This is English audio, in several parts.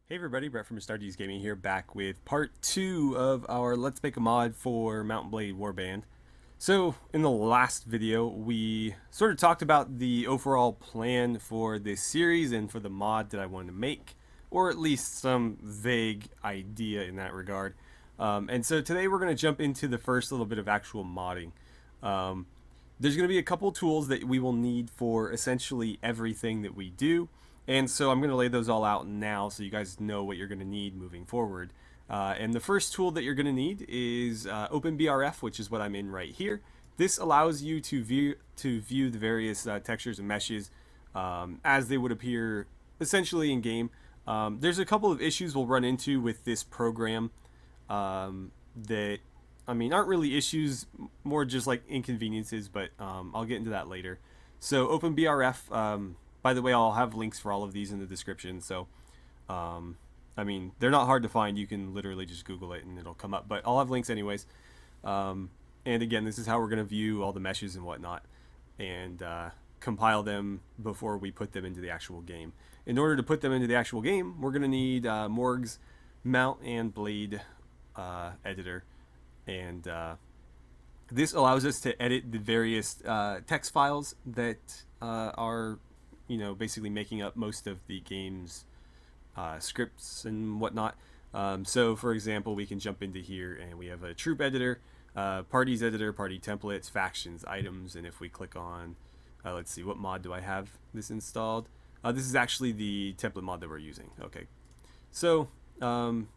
Hey everybody, Brett from AstartesGaming here, back with part 2 of our Let's Make a Mod for Mount & Blade Warband. So, in the last video, we sort of talked about the overall plan for this series and for the mod that I wanted to make, or at least some vague idea in that regard. And so today we're going to jump into the first little bit of actual modding. There's going to be a couple tools that we will need for essentially everything that we do. And so I'm going to lay those all out now so you guys know what you're going to need moving forward. And the first tool that you're going to need is OpenBRF, which is what I'm in right here. This allows you to view the various textures and meshes as they would appear essentially in game. There's a couple of issues we'll run into with this program that, I mean, aren't really issues, more just like inconveniences, but I'll get into that later. So OpenBRF, by the way, I'll have links for all of these in the description. So, I mean, they're not hard to find. You can literally just Google it and it'll come up. But I'll have links anyways. And again, this is how we're going to view all the meshes and whatnot and compile them before we put them into the actual game. In order to put them into the actual game, we're going to need Morg's Mount and Blade editor. And this allows us to edit the various text files that are basically making up most of the game's scripts and whatnot. So, for example, we can jump into here and we have a troop editor, parties editor, party templates, factions, items, and if we click on, let's see, what mod do I have this installed? This is actually the template mod that we're using. Okay, so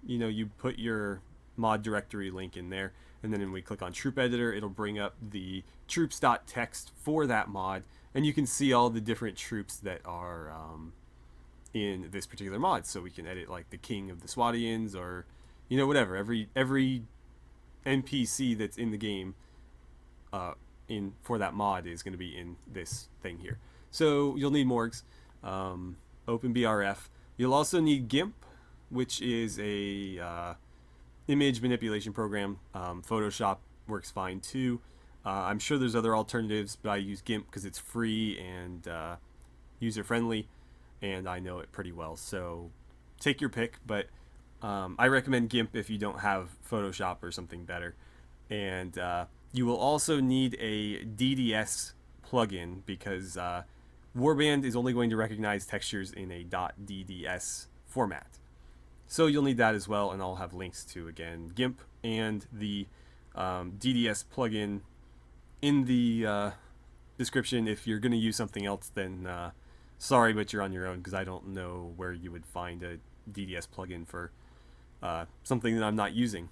you put your mod directory link in there, and then when we click on troop editor, it'll bring up the troops.txt for that mod. And you can see all the different troops that are in this particular mod. So we can edit like the king of the Swadians, or whatever. Every NPC that's in the game for that mod is going to be in this thing here. So you'll need Morgs, OpenBRF. You'll also need GIMP, which is a image manipulation program. Photoshop works fine too. I'm sure there's other alternatives, but I use GIMP because it's free and user-friendly, and I know it pretty well. So take your pick, but I recommend GIMP if you don't have Photoshop or something better. And you will also need a DDS plugin because Warband is only going to recognize textures in a .dds format. So you'll need that as well, and I'll have links to, again, GIMP and the DDS plugin in the description. If you're going to use something else, then sorry, but you're on your own, because I don't know where you would find a DDS plugin for something that I'm not using.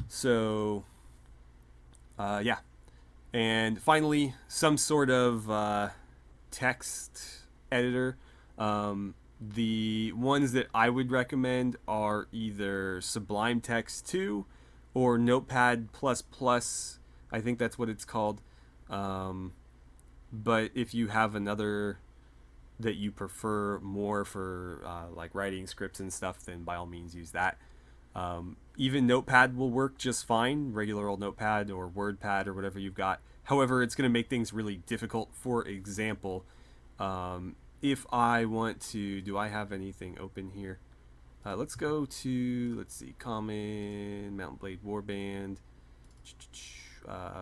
So, yeah. And finally, some sort of text editor. The ones that I would recommend are either Sublime Text 2 or Notepad++. I think that's what it's called. But if you have another that you prefer more for like writing scripts and stuff, then by all means use that. Even Notepad will work just fine, regular old Notepad or WordPad or whatever you've got. However, it's going to make things really difficult. For example, if I want to, do I have anything open here? Let's go to, let's see, Common, Mount & Blade Warband,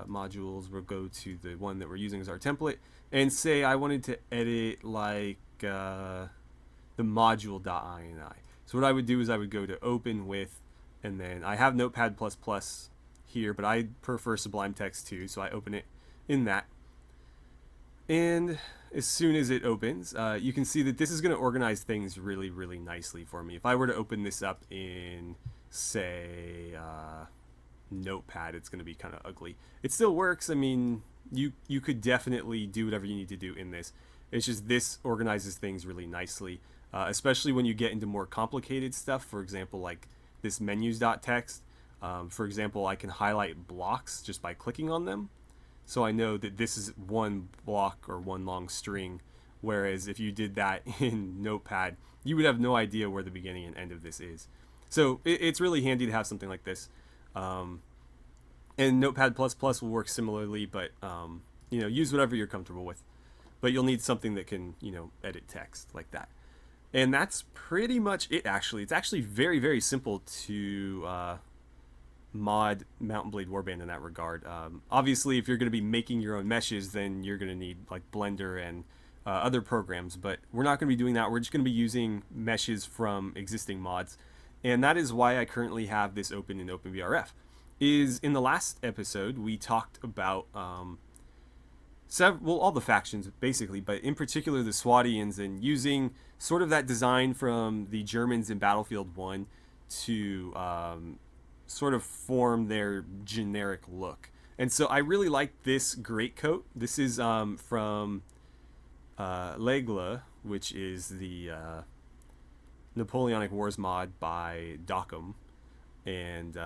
modules. We'll go to the one that we're using as our template, and say I wanted to edit like the module.ini. So what I would do is I would go to open with, and then I have Notepad++ here, but I prefer Sublime Text 2, so I open it in that. And as soon as it opens, you can see that this is going to organize things really, really nicely for me. If I were to open this up in, say, Notepad, it's going to be kind of ugly. It still works. I mean, you could definitely do whatever you need to do in this. It's just this organizes things really nicely, especially when you get into more complicated stuff. For example, like this menus.txt. For example, I can highlight blocks just by clicking on them. So I know that this is one block or one long string, whereas if you did that in Notepad, you would have no idea where the beginning and end of this is. So it's really handy to have something like this. And Notepad++ will work similarly, but use whatever you're comfortable with. But you'll need something that can edit text like that. And that's pretty much it, actually. It's actually very, very simple to mod Mountain Blade Warband in that regard. Obviously, if you're going to be making your own meshes, then you're going to need like Blender and other programs, but we're not going to be doing that. We're just going to be using meshes from existing mods, and that is why I currently have this open in OpenVRF. Is in the last episode we talked about all the factions basically, but in particular the Swadians, and using sort of that design from the Germans in Battlefield 1 to sort of form their generic look. And so I really like this greatcoat. This is from L'Aigle, which is the Napoleonic Wars mod by Dockham, and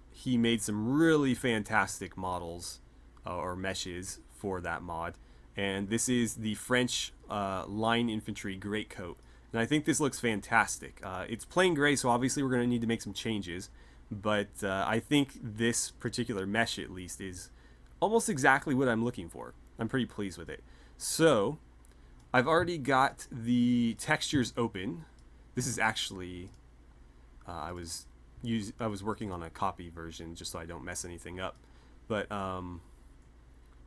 he made some really fantastic models or meshes for that mod. And this is the French line infantry greatcoat, and I think this looks fantastic. It's plain gray, so obviously we're going to need to make some changes, but I think this particular mesh at least is almost exactly what I'm looking for. I'm pretty pleased with it. So I've already got the textures open. This is actually I was working on a copy version just so I don't mess anything up, but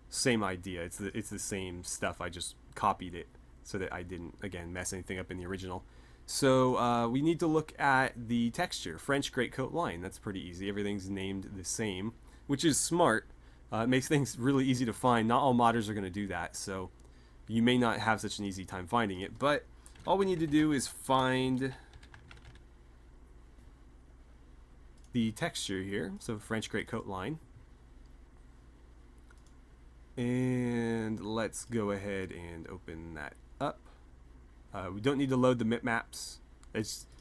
same idea. It's the same stuff. I just copied it so that I didn't, again, mess anything up in the original. So we need to look at the texture. French greatcoat line. That's pretty easy. Everything's named the same, which is smart. It makes things really easy to find. Not all modders are going to do that, so you may not have such an easy time finding it. But all we need to do is find the texture here. So French greatcoat line. And let's go ahead and open that up. We don't need to load the bitmaps.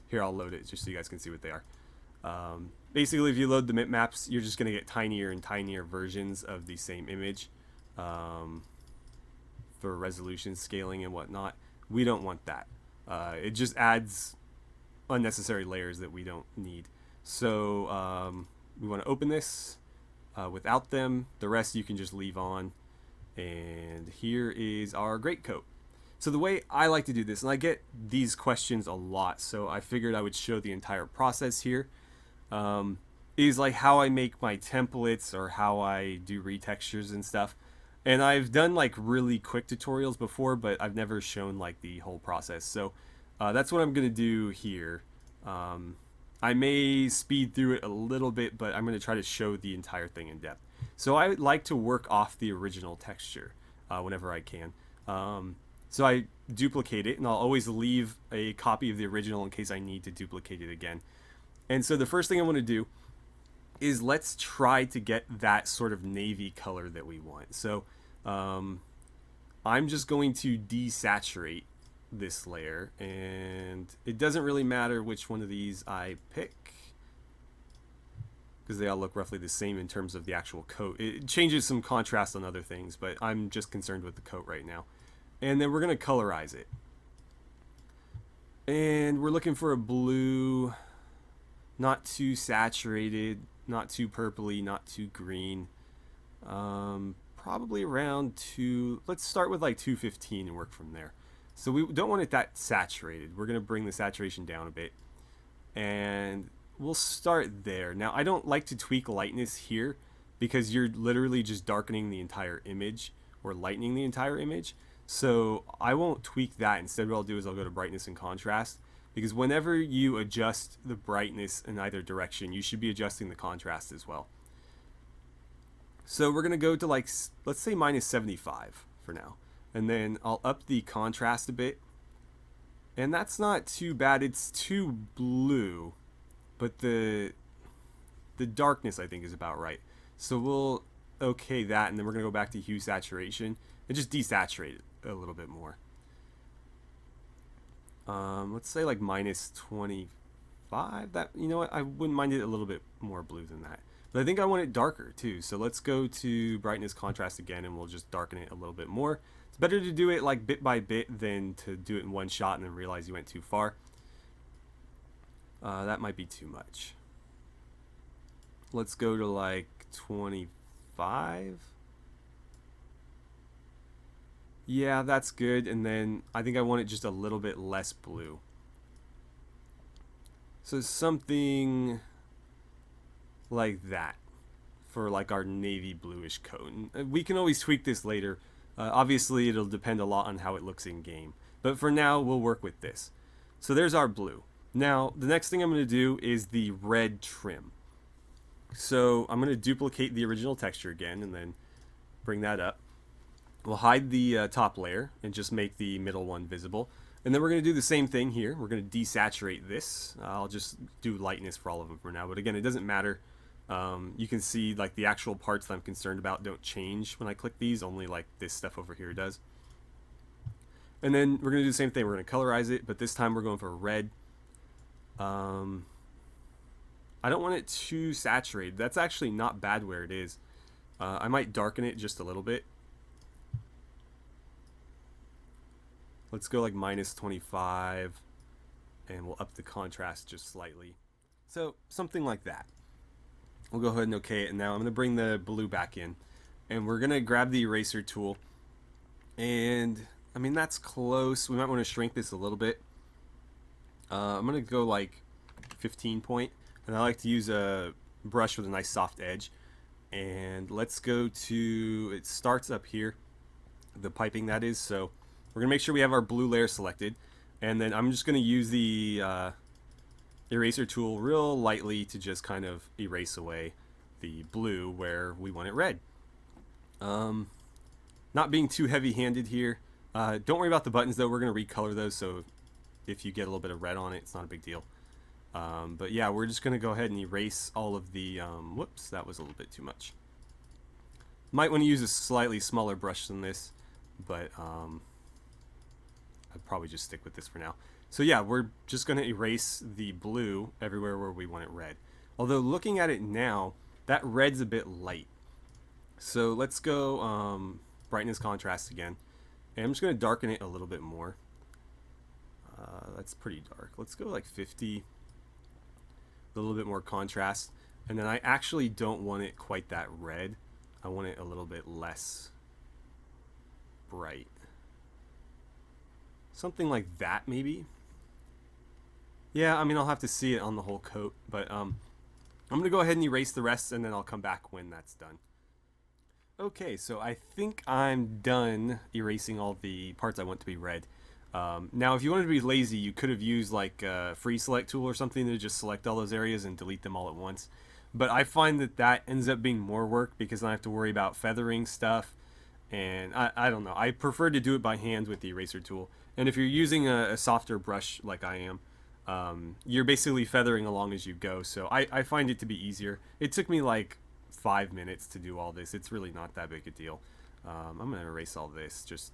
Here, I'll load it just so you guys can see what they are. Basically, if you load the bitmaps, you're just going to get tinier and tinier versions of the same image for resolution scaling and whatnot. We don't want that. It just adds unnecessary layers that we don't need. So we want to open this without them. The rest you can just leave on. And here is our greatcoat. So the way I like to do this, and I get these questions a lot, so I figured I would show the entire process here, is like how I make my templates or how I do retextures and stuff. And I've done like really quick tutorials before, but I've never shown like the whole process. So that's what I'm going to do here. I may speed through it a little bit, but I'm going to try to show the entire thing in depth. So I like to work off the original texture whenever I can. So I duplicate it, and I'll always leave a copy of the original in case I need to duplicate it again. And so the first thing I want to do is let's try to get that sort of navy color that we want. So I'm just going to desaturate this layer, and it doesn't really matter which one of these I pick because they all look roughly the same in terms of the actual coat. It changes some contrast on other things, but I'm just concerned with the coat right now. And then we're going to colorize it, and we're looking for a blue, not too saturated, not too purpley, not too green, probably around let's start with like 215 and work from there. So we don't want it that saturated. We're going to bring the saturation down a bit, and we'll start there. Now, I don't like to tweak lightness here because you're literally just darkening the entire image or lightening the entire image. So I won't tweak that. Instead, what I'll do is I'll go to brightness and contrast, because whenever you adjust the brightness in either direction, you should be adjusting the contrast as well. So we're going to go to like, let's say minus 75 for now. And then I'll up the contrast a bit. And that's not too bad. It's too blue, but the darkness I think is about right. So we'll okay that, and then we're going to go back to hue saturation and just desaturate it a little bit more. Let's say like minus 25. That, you know what, I wouldn't mind it a little bit more blue than that. But I think I want it darker too. So let's go to brightness contrast again, and we'll just darken it a little bit more. It's better to do it like bit by bit than to do it in one shot and then realize you went too far. That might be too much. Let's go to like 25. Yeah, that's good. And then I think I want it just a little bit less blue. So something like that for like our navy bluish coat. And we can always tweak this later. Obviously, it'll depend a lot on how it looks in game. But for now, we'll work with this. So there's our blue. Now, the next thing I'm going to do is the red trim. So I'm going to duplicate the original texture again and then bring that up. We'll hide the top layer and just make the middle one visible. And then we're going to do the same thing here. We're going to desaturate this. I'll just do lightness for all of them for now. But again, it doesn't matter. You can see like the actual parts that I'm concerned about don't change when I click these. Only like this stuff over here does. And then we're going to do the same thing. We're going to colorize it. But this time we're going for red. I don't want it too saturated. That's actually not bad where it is. I might darken it just a little bit. Let's go like minus 25 and we'll up the contrast just slightly. So something like that. We'll go ahead and okay it. And now I'm going to bring the blue back in and we're going to grab the eraser tool. And I mean, that's close. We might want to shrink this a little bit. I'm going to go like 15 point. And I like to use a brush with a nice soft edge. And let's go to, it starts up here, the piping that is. So we're going to make sure we have our blue layer selected. And then I'm just going to use the eraser tool real lightly to just kind of erase away the blue where we want it red. Not being too heavy-handed here. Don't worry about the buttons though. We're going to recolor those, so if you get a little bit of red on it, it's not a big deal. But yeah, we're just going to go ahead and erase all of the... whoops, that was a little bit too much. Might want to use a slightly smaller brush than this, but... I'd probably just stick with this for now. So yeah, we're just going to erase the blue everywhere where we want it red. Although looking at it now, that red's a bit light. So let's go brightness contrast again. And I'm just going to darken it a little bit more. That's pretty dark. Let's go like 50. A little bit more contrast. And then I actually don't want it quite that red. I want it a little bit less bright. Something like that, maybe. Yeah, I mean, I'll have to see it on the whole coat, but I'm going to go ahead and erase the rest, and then I'll come back when that's done. Okay, so I think I'm done erasing all the parts I want to be red. Now, if you wanted to be lazy, you could have used like a free select tool or something to just select all those areas and delete them all at once. But I find that that ends up being more work because then I have to worry about feathering stuff. And I don't know. I prefer to do it by hand with the eraser tool. And if you're using a softer brush like I am, you're basically feathering along as you go. So I find it to be easier. It took me like 5 minutes to do all this. It's really not that big a deal. I'm going to erase all this just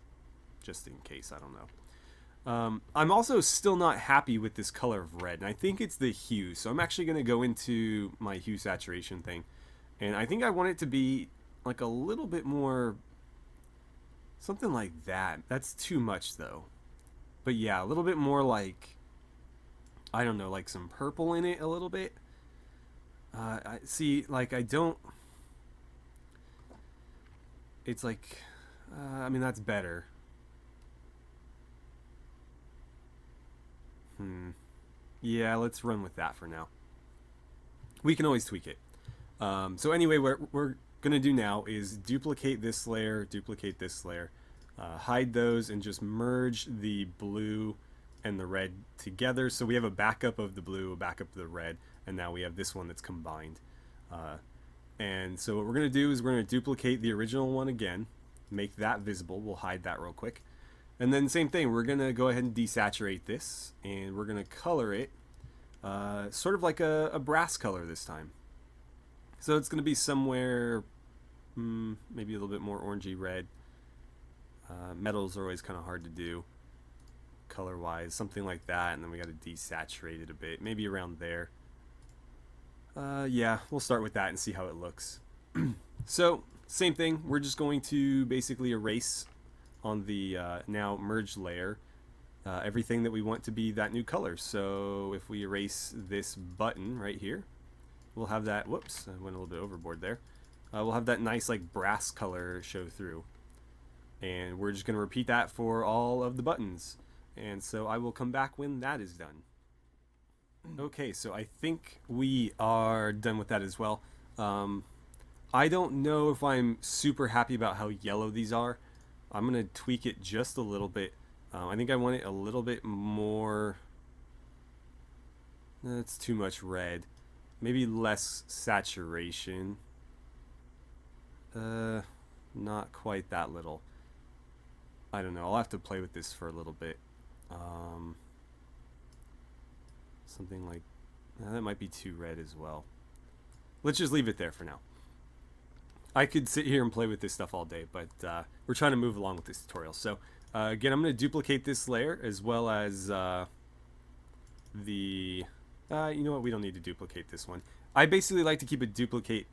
in case. I don't know. I'm also still not happy with this color of red. And I think it's the hue. So I'm actually going to go into my hue saturation thing. And I think I want it to be like a little bit more... something like that. That's too much though. But yeah, a little bit more like, I don't know, like some purple in it a little bit. I see, like I don't, it's like, I mean, that's better. Yeah, let's run with that for now. We can always tweak it. So anyway, what we're going to do now is duplicate this layer, hide those, and just merge the blue and the red together. So we have a backup of the blue, a backup of the red, and now we have this one that's combined. And so what we're going to do is we're going to duplicate the original one again, make that visible. We'll hide that real quick. And then same thing, we're going to go ahead and desaturate this, and we're going to color it sort of like a brass color this time. So it's going to be somewhere maybe a little bit more orangey red. Metals are always kind of hard to do color wise, something like that, and then we got to desaturate it a bit, maybe around there. Yeah, we'll start with that and see how it looks. So same thing, we're just going to basically erase on the now merged layer everything that we want to be that new color. So if we erase this button right here, we'll have that, whoops, I went a little bit overboard there. We'll have that nice like brass color show through. And we're just going to repeat that for all of the buttons. And so I will come back when that is done. Okay, so I think we are done with that as well. I don't know if I'm super happy about how yellow these are. I'm going to tweak it just a little bit. I think I want it a little bit more... That's too much red. Maybe less saturation. Not quite that little. I don't know. I'll have to play with this for a little bit. Something like... that might be too red as well. Let's just leave it there for now. I could sit here and play with this stuff all day, but we're trying to move along with this tutorial. So again, I'm going to duplicate this layer as well as the... you know what? We don't need to duplicate this one. I basically like to keep a duplicate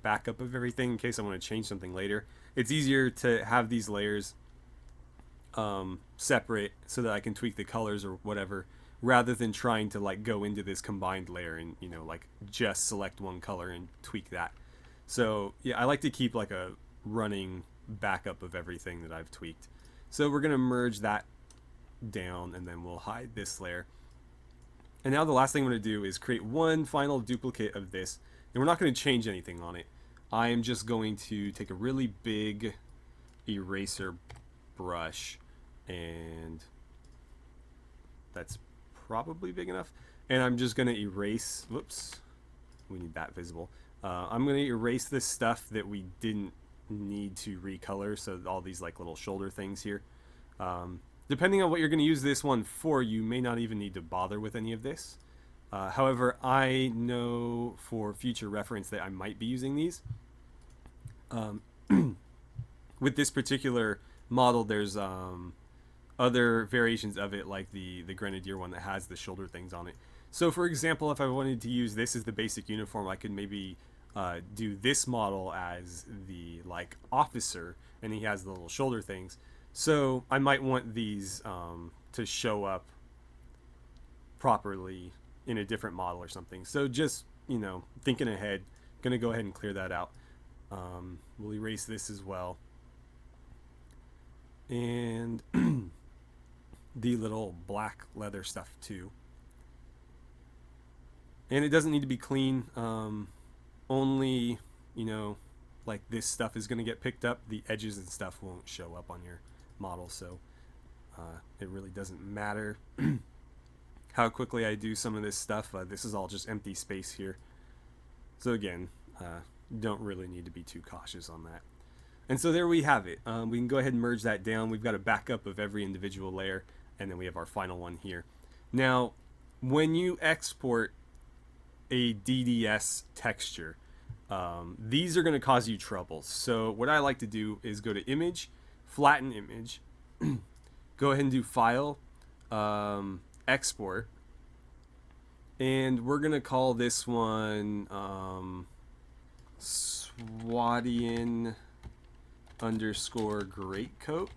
backup of everything in case I want to change something later. It's easier to have these layers separate so that I can tweak the colors or whatever, rather than trying to like go into this combined layer and, you know, like just select one color and tweak that. So yeah, I like to keep like a running backup of everything that I've tweaked. So we're going to merge that down and then we'll hide this layer. And now the last thing I'm going to do is create one final duplicate of this. And we're not going to change anything on it. I am just going to take a really big eraser brush, and that's probably big enough. And I'm just going to erase, whoops, we need that visible. I'm going to erase this stuff that we didn't need to recolor. So all these like little shoulder things here. Depending on what you're going to use this one for, you may not even need to bother with any of this. However, I know for future reference that I might be using these. With this particular model, there's other variations of it, like the Grenadier one that has the shoulder things on it. So for example, if I wanted to use this as the basic uniform, I could maybe do this model as the like officer, and he has the little shoulder things. So I might want these to show up properly in a different model or something. So just, you know, thinking ahead, gonna go ahead and clear that out. We'll erase this as well. And the little black leather stuff too. And it doesn't need to be clean. Only, you know, like this stuff is gonna get picked up. The edges and stuff won't show up on your model, so it really doesn't matter how quickly I do some of this stuff. This is all just empty space here, so again, don't really need to be too cautious on that. And so there we have it. We can go ahead and merge that down. We've got a backup of every individual layer, and then we have our final one here. Now when you export a DDS texture, these are going to cause you trouble. So what I like to do is go to image, flatten image, go ahead and do file, export, and we're gonna call this one Swadian underscore greatcoat,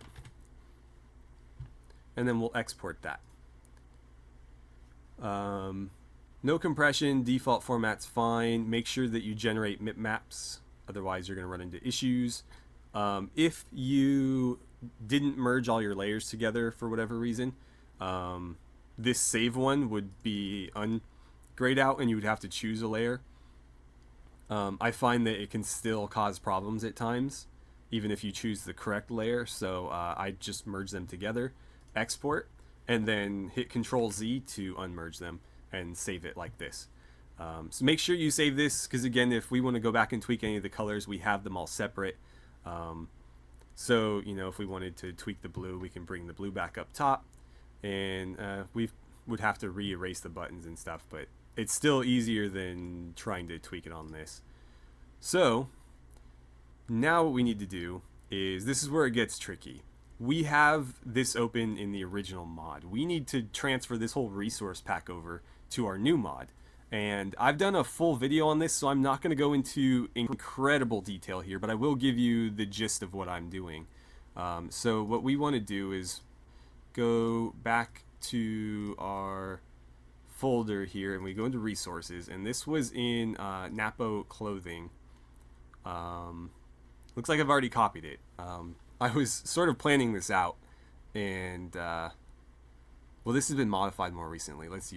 and then we'll export that. No compression, default format's fine. Make sure that you generate mipmaps, otherwise you're gonna run into issues. If you didn't merge all your layers together for whatever reason, this save one would be grayed out and you would have to choose a layer. I find that it can still cause problems at times, even if you choose the correct layer. So I just merge them together, export, and then hit Control Z to unmerge them and save it like this. So make sure you save this, because again, if we want to go back and tweak any of the colors, we have them all separate. So, you know, if we wanted to tweak the blue, we can bring the blue back up top, and we would have to re-erase the buttons and stuff, but it's still easier than trying to tweak it on this. So now what we need to do is, this is where it gets tricky. We have this open in the original mod. We need to transfer this whole resource pack over to our new mod. And I've done a full video on this, so I'm not going to go into incredible detail here, but I will give you the gist of what I'm doing. So what we want to do is go back to our folder here, and we go into resources, and this was in Napo clothing. Looks like I've already copied it. I was sort of planning this out, and well, this has been modified more recently. Let's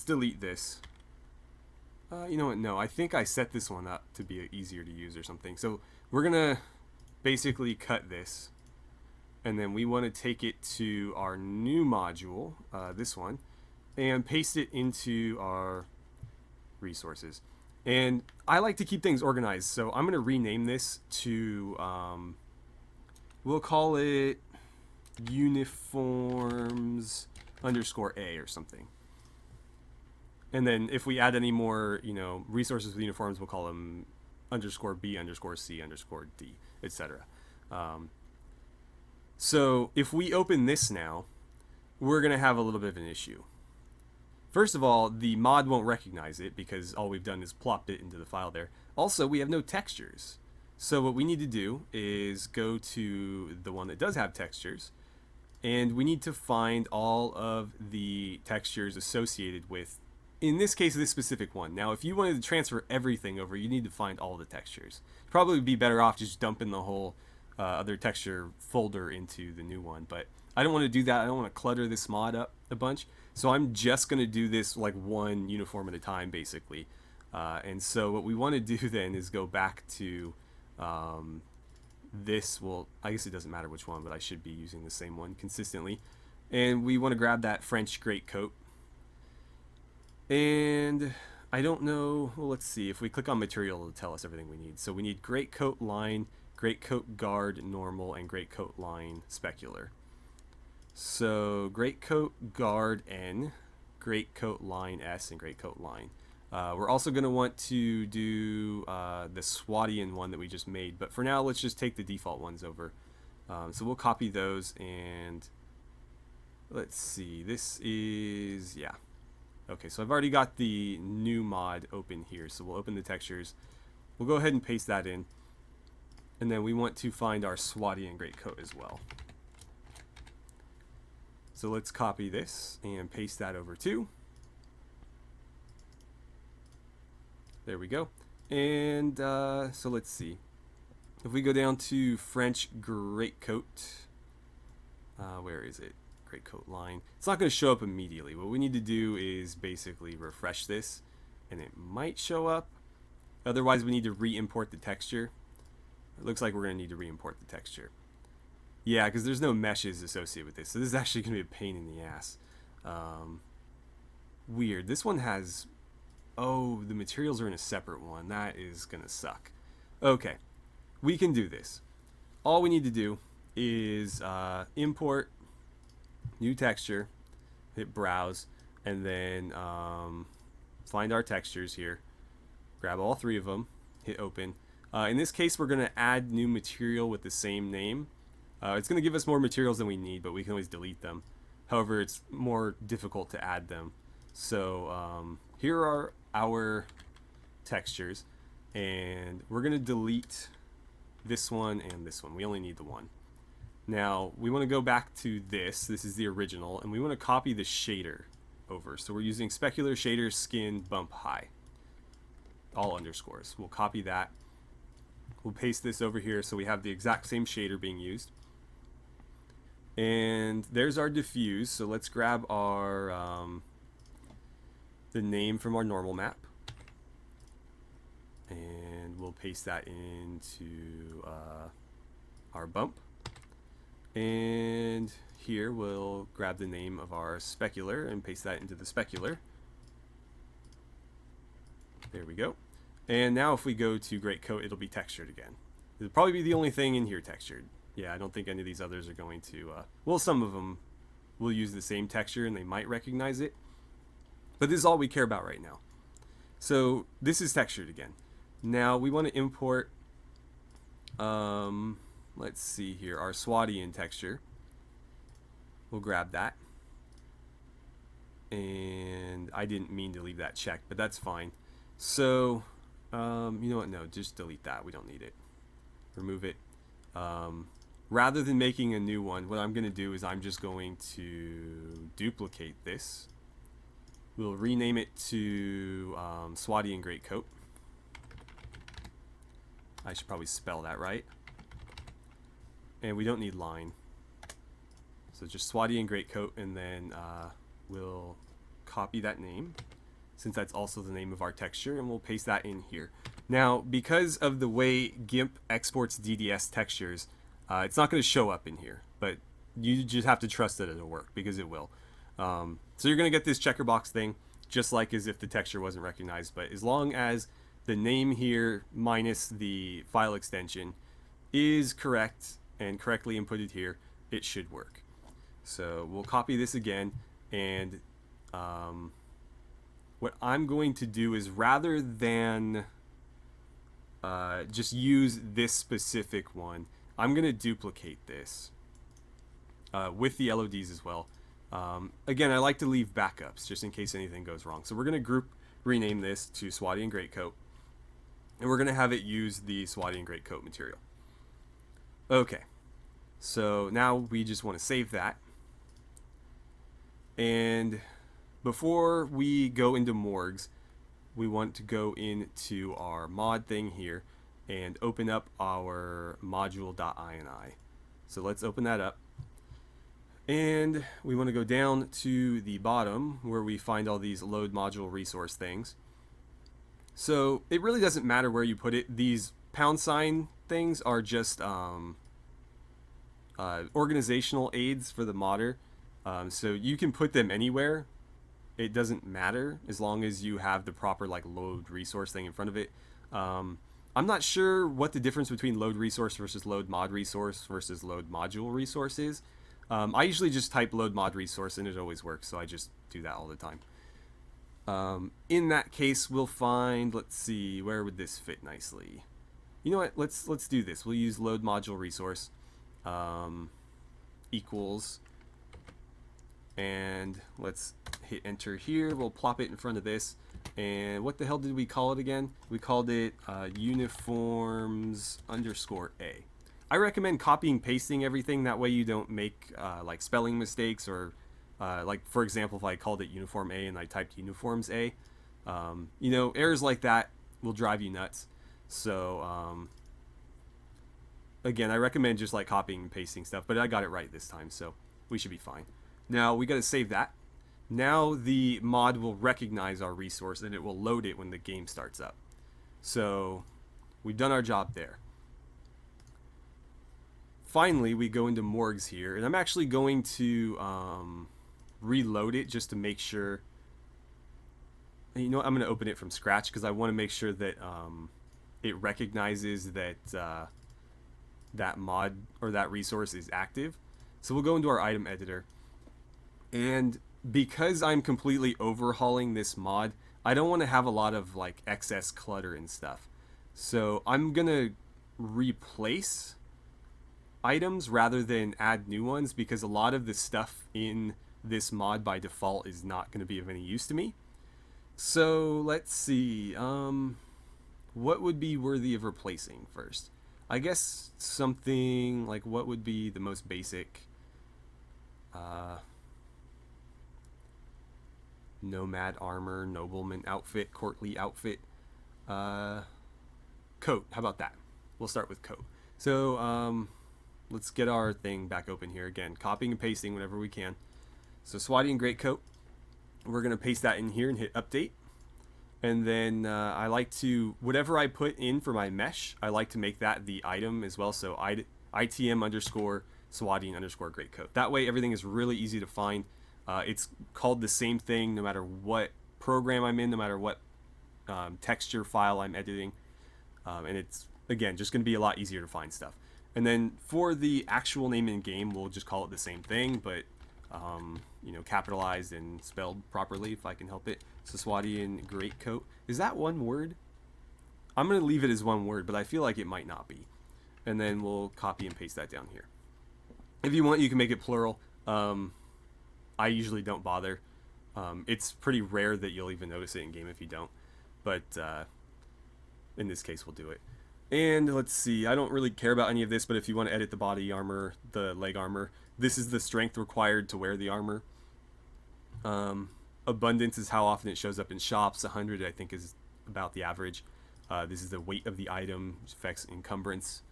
delete this. You know what? No, I think I set this one up to be easier to use or something. So we're gonna basically cut this, and then we want to take it to our new module, this one, and paste it into our resources. And I like to keep things organized, so I'm gonna rename this to we'll call it uniforms underscore A or something. And then if we add any more, resources with uniforms, we'll call them underscore B underscore C underscore D, etc. So if we open this now, we're going to have a little bit of an issue. First of all, the mod won't recognize it because all we've done is plopped it into the file there. Also, we have no textures. So what we need to do is go to the one that does have textures, and we need to find all of the textures associated with, in this case, this specific one. Now, if you wanted to transfer everything over, you need to find all the textures. You'd probably be better off just dumping the whole other texture folder into the new one, but I don't want to do that. I don't want to clutter this mod up a bunch, so I'm just going to do this like one uniform at a time, basically. And so what we want to do then is go back to this. Well, I guess it doesn't matter which one, but I should be using the same one consistently. And we want to grab that French greatcoat. And I don't know, well, let's see. If we click on material, it'll tell us everything we need. So we need greatcoat line, greatcoat guard normal, and greatcoat line specular. So greatcoat guard N, greatcoat line S, and greatcoat line. We're also going to want to do the Swadian one that we just made, but for now, let's just take the default ones over. So we'll copy those, and let's see. This is, yeah. Okay, so I've already got the new mod open here, so we'll open the textures. We'll go ahead and paste that in, and then we want to find our Swadian greatcoat as well. So let's copy this and paste that over too. There we go. And so let's see. If we go down to French greatcoat, where is it? Greatcoat line. It's not going to show up immediately. What we need to do is basically refresh this, and it might show up. Otherwise, we need to re-import the texture. It looks like we're going to need to re-import the texture. Yeah, because there's no meshes associated with this, so this is actually going to be a pain in the ass. Weird. This one has... Oh, the materials are in a separate one. That is going to suck. Okay, we can do this. All we need to do is import new texture, hit browse, and then find our textures here. Grab all three of them, hit open. In this case, we're going to add new material with the same name. It's going to give us more materials than we need, but we can always delete them. However, it's more difficult to add them. So here are our textures, and we're going to delete this one and this one. We only need the one. Now we want to go back to this. This is the original, and we want to copy the shader over. So we're using specular shader skin bump high, all underscores. We'll copy that. We'll paste this over here so we have the exact same shader being used. And there's our diffuse. So let's grab our the name from our normal map, and we'll paste that into our bump. And here we'll grab the name of our specular and paste that into the specular. There we go. And now if we go to greatcoat, it'll be textured again. It'll probably be the only thing in here textured. Yeah, I don't think any of these others are going to... well, some of them will use the same texture and they might recognize it. But this is all we care about right now. So this is textured again. Now we want to import... let's see here, our Swadian texture. We'll grab that. And I didn't mean to leave that checked, but that's fine. So, you know what? No, just delete that. We don't need it. Remove it. Rather than making a new one, what I'm going to do is I'm just going to duplicate this. We'll rename it to Swadian Greatcoat. I should probably spell that right. and we don't need line. So just Swadian greatcoat, and then we'll copy that name, since that's also the name of our texture, and we'll paste that in here. Now, because of the way GIMP exports DDS textures, it's not going to show up in here, but you just have to trust that it'll work, because it will. So you're going to get this checker box thing, just like as if the texture wasn't recognized, but as long as the name here minus the file extension is correct and correctly inputted here, it should work. So we'll copy this again, and what I'm going to do is, rather than just use this specific one, I'm going to duplicate this with the LODs as well. Again, I like to leave backups just in case anything goes wrong. So we're going to rename this to Swadian Greatcoat, and we're going to have it use the Swadian Greatcoat material. Okay, so now we just want to save that. And before we go into Morgs, we want to go into our mod thing here and open up our module.ini. So let's open that up. And we want to go down to the bottom where we find all these load module resource things. So it really doesn't matter where you put it. These # things are just organizational aids for the modder. So you can put them anywhere. It doesn't matter as long as you have the proper like load resource thing in front of it. I'm not sure what the difference between load resource versus load mod resource versus load module resource is. I usually just type load mod resource and it always works, so I just do that all the time. In that case, we'll find, let's see, where would this fit nicely? You know what, let's do this. We'll use load module resource equals, and let's hit enter here. We'll plop it in front of this, and what the hell did we call it again? We called it uniforms_A. I recommend copying pasting everything, that way you don't make like spelling mistakes, or like for example, if I called it uniform A and I typed uniforms A, you know, errors like that will drive you nuts. So again, I recommend just like copying and pasting stuff, but I got it right this time, so we should be fine. Now we got to save that. Now the mod will recognize our resource and it will load it when the game starts up. So we've done our job there. Finally, we go into Morgs here, and I'm actually going to reload it just to make sure. You know what, I'm going to open it from scratch because I want to make sure that it recognizes that that mod or that resource is active. So we'll go into our item editor, and because I'm completely overhauling this mod, I don't want to have a lot of like excess clutter and stuff. So I'm going to replace items rather than add new ones, because a lot of the stuff in this mod by default is not going to be of any use to me. So let's see, what would be worthy of replacing first? I guess something like, what would be the most basic? Nomad armor, nobleman outfit, courtly outfit, coat. How about that? We'll start with coat. So let's get our thing back open here again, copying and pasting whenever we can. So Swadian greatcoat, we're gonna paste that in here and hit update. And then I like to, whatever I put in for my mesh, I like to make that the item as well. So ITM_Swadian_greatcoat. That way everything is really easy to find. It's called the same thing no matter what program I'm in, no matter what texture file I'm editing. And it's, again, just going to be a lot easier to find stuff. And then for the actual name in game, we'll just call it the same thing, but you know, capitalized and spelled properly if I can help it. So Swadian greatcoat. Is that one word? I'm going to leave it as one word, but I feel like it might not be. And then we'll copy and paste that down here. If you want, you can make it plural. I usually don't bother. It's pretty rare that you'll even notice it in game if you don't. But in this case, we'll do it. And let's see, I don't really care about any of this, but if you want to edit the body armor, the leg armor, this is the strength required to wear the armor. Abundance is how often it shows up in shops. 100, I think, is about the average. This is the weight of the item, which affects encumbrance.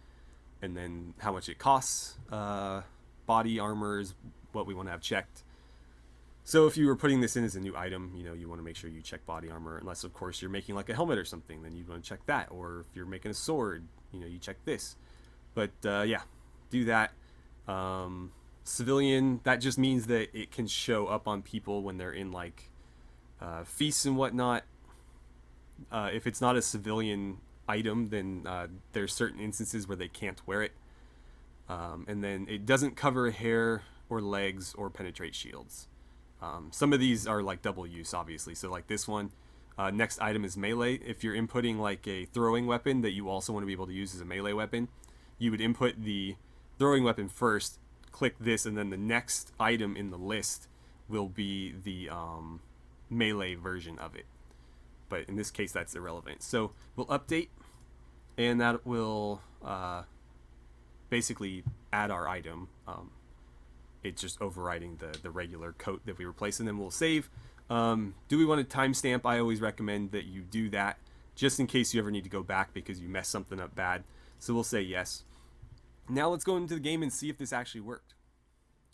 and then how much it costs. Body armor is what we want to have checked. So if you were putting this in as a new item, you know, you want to make sure you check body armor, unless of course you're making like a helmet or something, then you want to check that. Or if you're making a sword, you know, you check this. But yeah, do that. Civilian, that just means that it can show up on people when they're in like feasts and whatnot. If it's not a civilian item, then there's certain instances where they can't wear it. And then it doesn't cover hair or legs or penetrate shields. Some of these are like double use, obviously. So like this one, next item is melee. If you're inputting like a throwing weapon that you also want to be able to use as a melee weapon, you would input the throwing weapon first, click this, and then the next item in the list will be the melee version of it. But in this case, that's irrelevant. So we'll update, and that will basically add our item. It's just overriding the regular coat that we replaced, and then we'll save. Do we want to timestamp? I always recommend that you do that, just in case you ever need to go back because you messed something up bad. So we'll say yes. Now let's go into the game and see if this actually worked.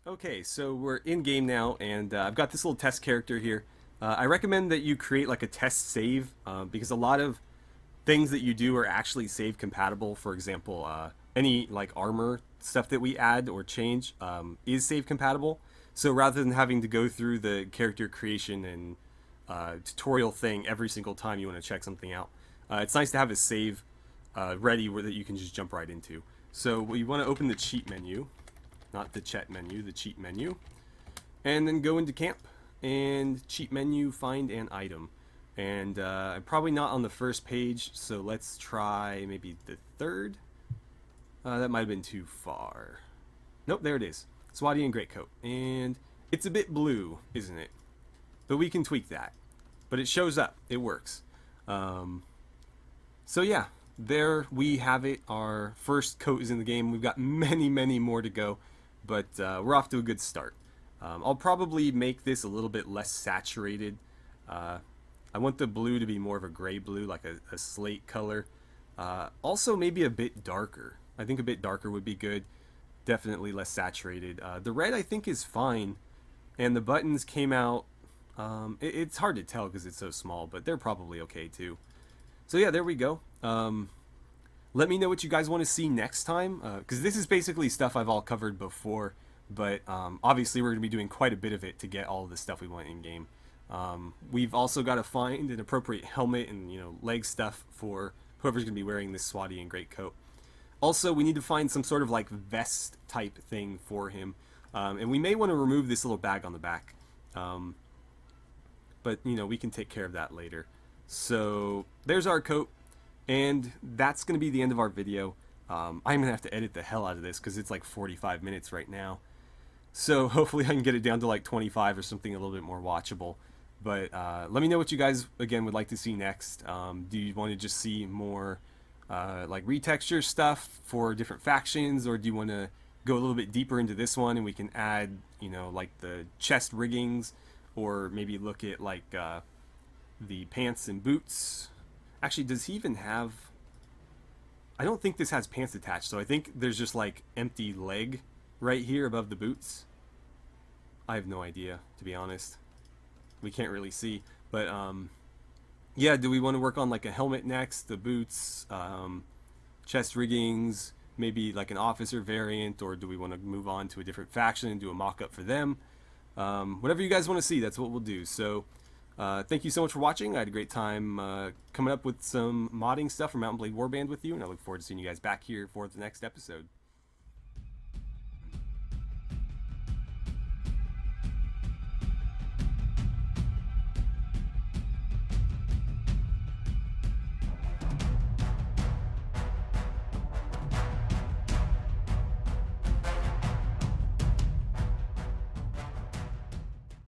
Okay, so we're in game now, and I've got this little test character here. I recommend that you create like a test save, because a lot of things that you do are actually save compatible. For example, any like armor stuff that we add or change is save compatible. So rather than having to go through the character creation and tutorial thing every single time you want to check something out, it's nice to have a save ready that you can just jump right into. So we want to open the cheat menu, not the chat menu, the cheat menu, and then go into camp and cheat menu, find an item. And I'm probably not on the first page, so let's try maybe the third. That might have been too far. Nope, there it is. Swadian greatcoat. And it's a bit blue, isn't it? But we can tweak that. But it shows up. It works. So yeah, there we have it. Our first coat is in the game. We've got many, many more to go. But we're off to a good start. I'll probably make this a little bit less saturated. I want the blue to be more of a gray blue, like a slate color. Also maybe a bit darker. I think a bit darker would be good. Definitely less saturated. The red I think is fine. And the buttons came out, it's hard to tell because it's so small, but they're probably okay too. So yeah, there we go. Let me know what you guys want to see next time, because this is basically stuff I've all covered before, but obviously we're going to be doing quite a bit of it to get all of the stuff we want in game. We've also got to find an appropriate helmet and, you know, leg stuff for whoever's going to be wearing this Swadian greatcoat. Also, we need to find some sort of like vest type thing for him, and we may want to remove this little bag on the back, but you know, we can take care of that later. So there's our coat, and that's going to be the end of our video. I'm going to have to edit the hell out of this because it's like 45 minutes right now. So hopefully I can get it down to like 25 or something a little bit more watchable. But let me know what you guys, again, would like to see next. Do you want to just see more like retexture stuff for different factions, or do you want to go a little bit deeper into this one and we can add, you know, like the chest riggings, or maybe look at like the pants and boots? Actually, does he even have... I don't think this has pants attached, so I think there's just like empty leg right here above the boots. I have no idea, to be honest. We can't really see, but yeah, do we want to work on like a helmet next, the boots, chest riggings, maybe like an officer variant, or do we want to move on to a different faction and do a mock-up for them? Whatever you guys want to see, that's what we'll do. So thank you so much for watching. I had a great time coming up with some modding stuff for Mountain Blade Warband with you, and I look forward to seeing you guys back here for the next episode.